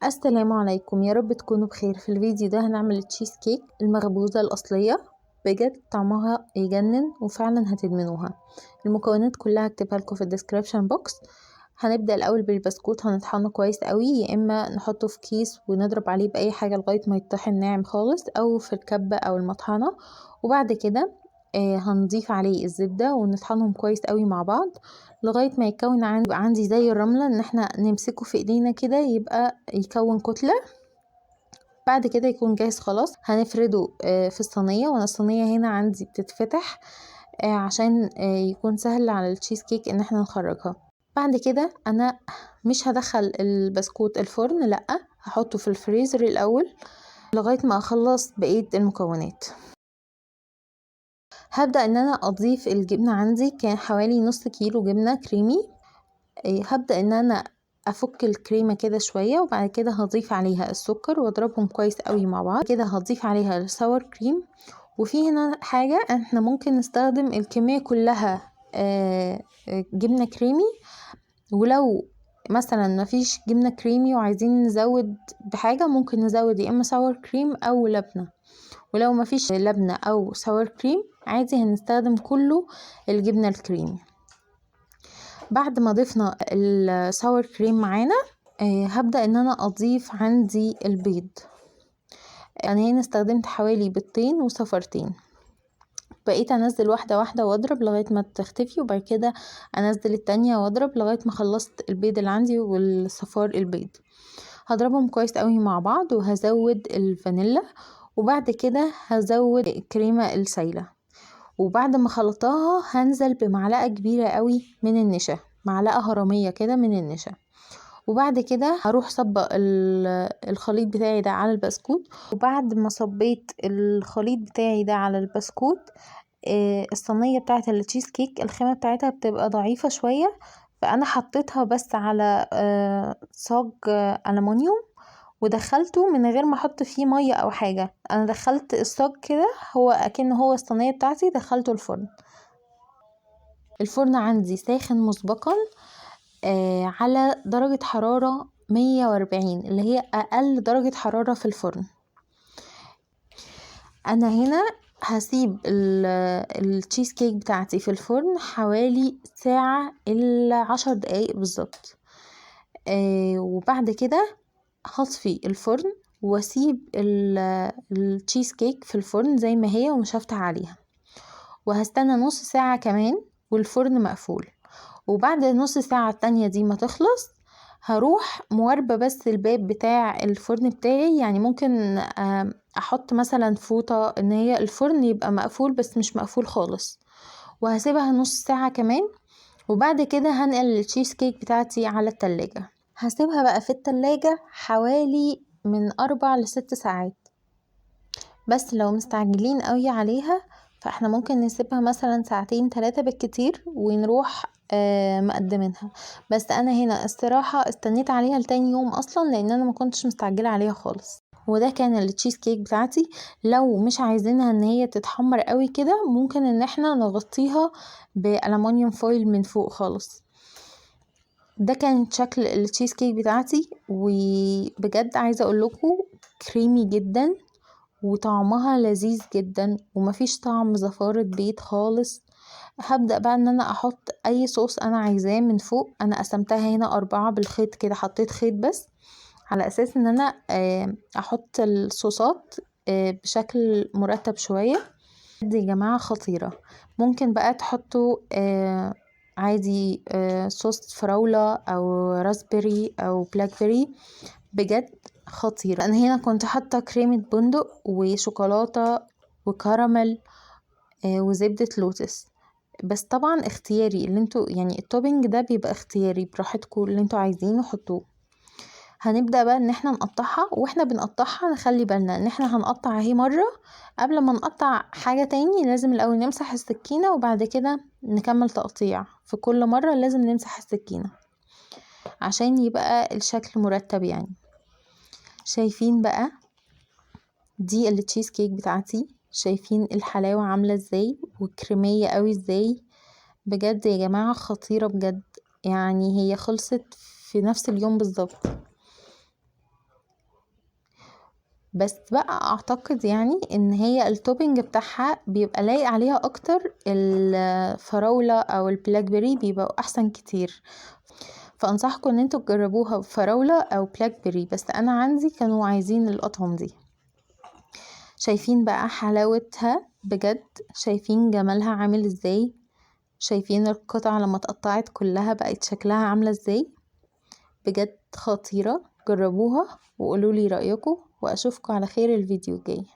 السلام عليكم، يا رب تكونوا بخير. في الفيديو ده هنعمل التشيز كيك المخبوزة الأصلية. بجد طعمها يجنن وفعلا هتدمنوها. المكونات كلها هكتبها لكم في الديسكريبشن بوكس. هنبدأ الأول بالبسكوت، هنطحنه كويس قوي، يا إما نحطه في كيس ونضرب عليه بأي حاجة لغاية ما يطحن ناعم خالص، أو في الكبة أو المطحنة. وبعد كده هنضيف عليه الزبدة ونطحنهم كويس قوي مع بعض لغاية ما يتكون عندي زي الرملة، ان احنا نمسكه في ايدينا كده يبقى يكون كتلة. بعد كده يكون جاهز خلاص. هنفرده في الصينية، وانا الصينية هنا عندي بتتفتح عشان يكون سهل على التشيز كيك ان احنا نخرجها. بعد كده انا مش هدخل البسكوت الفرن، لا، هحطه في الفريزر الاول لغاية ما اخلص بقية المكونات. هبدأ ان انا اضيف الجبنة، عندي كان حوالي نص كيلو جبنة كريمي. هبدأ ان انا افك الكريمة كده شوية، وبعد كده هضيف عليها السكر واضربهم كويس قوي مع بعض. كده هضيف عليها الساور كريم. وفي هنا حاجة، احنا ممكن نستخدم الكمية كلها جبنة كريمي، ولو مثلا مفيش جبنة كريمي وعايزين نزود بحاجة ممكن نزود يا اما ساور كريم او لبنة. ولو مفيش لبنة او ساور كريم عادي هنستخدم كله الجبنة الكريمي. بعد ما ضفنا الساور كريم معانا هبدأ ان انا اضيف عندي البيض. انا هنا استخدمت حوالي بيضتين وصفرتين. بقيت انزل واحدة واحدة واضرب لغاية ما تختفي، وبعد كده انزل التانية واضرب لغاية ما خلصت البيض اللي عندي والصفار البيض. هضربهم كويس قوي مع بعض، وهزود الفانيلا، وبعد كده هزود الكريمة السايلة. وبعد ما خلطاها هنزل بمعلقة كبيرة قوي من النشا، معلقة هرمية كده من النشا. وبعد كده هروح صب الخليط بتاعي ده على البسكوت. وبعد ما صبيت الخليط بتاعي ده على البسكوت، الصينية بتاعة التشيز كيك الخامة بتاعتها بتبقى ضعيفة شوية، فانا حطيتها بس على صاج ألمونيوم، ودخلته من غير ما احط فيه مية او حاجة. انا دخلت الصاج كده هو اكن هو الصينية بتاعتي، دخلته الفرن. الفرن عندي ساخن مسبقا على درجة حرارة 140، اللي هي اقل درجة حرارة في الفرن. انا هنا هسيب التشيز كيك بتاعتي في الفرن حوالي ساعة الا 10 دقايق بالظبط. وبعد كده هطفي الفرن واسيب التشيز كيك في الفرن زي ما هي ومش هفتح عليها، وهستنى نص ساعة كمان والفرن مقفول. وبعد نص ساعة التانية دي ما تخلص هروح مواربة بس الباب بتاع الفرن بتاعي، يعني ممكن احط مثلا فوطة ان هي الفرن يبقى مقفول بس مش مقفول خالص، وهسيبها نص ساعة كمان. وبعد كده هنقل التشيز كيك بتاعتي على التلاجة. هسيبها بقى في التلاجة حوالي من 4 ل6 ساعات. بس لو مستعجلين قوي عليها فاحنا ممكن نسيبها مثلا ساعتين 3 بالكتير ونروح مقدمينها. بس انا هنا الصراحة استنيت عليها لتاني يوم اصلا، لان انا ما كنتش مستعجلة عليها خالص. وده كان التشيز كيك بتاعتي. لو مش عايزينها ان هي تتحمر قوي كده ممكن ان احنا نغطيها بألمونيوم فويل من فوق خالص. ده كان شكل التشيز كيك بتاعتي، وبجد عايزة اقول لكم كريمي جدا وطعمها لذيذ جدا ومفيش طعم زفارة بيض خالص. هبدأ بقى ان انا احط اي صوص انا عايزاه من فوق. انا قسمتها هنا 4 بالخيط كده، حطيت خيط بس على اساس ان انا احط الصوصات بشكل مرتب شوية. دي يا جماعة خطيرة. ممكن بقى تحطوا عادي صوص فراولة او راسبيري او بلاك بيري، بجد خطيرة. انا هنا كنت حاطة كريمة بندق وشوكولاتة وكراميل وزبدة لوتس، بس طبعا اختياري، اللي انتوا يعني التوبينج ده بيبقى اختياري براحتكم، اللي انتوا عايزينه حطوه. هنبدأ بقى ان احنا نقطعها، واحنا بنقطعها نخلي بالنا ان احنا هنقطع اهي مرة. قبل ما نقطع حاجة تاني لازم الاول نمسح السكينة، وبعد كده نكمل تقطيع. في كل مرة لازم نمسح السكينة عشان يبقى الشكل مرتب. يعني شايفين بقى دي التشيز كيك بتاعتي؟ شايفين الحلاوة عاملة ازاي وكريمية قوي ازاي؟ بجد يا جماعة خطيرة بجد. يعني هي خلصت في نفس اليوم بالظبط. بس بقى اعتقد يعني ان هي التوبينج بتاعها بيبقى لايق عليها اكتر الفراولة او البلاك بيري، بيبقوا احسن كتير. فانصحكم ان انتوا تجربوها بفراولة او بلاك بيري، بس انا عندي كانوا عايزين الاطعم دي. شايفين بقى حلاوتها بجد، شايفين جمالها عامل ازاي، شايفين القطعة لما اتقطعت كلها بقت شكلها عاملة ازاي، بجد خطيرة. جربوها وقولولي رأيكم، واشوفكم على خير الفيديو الجاي.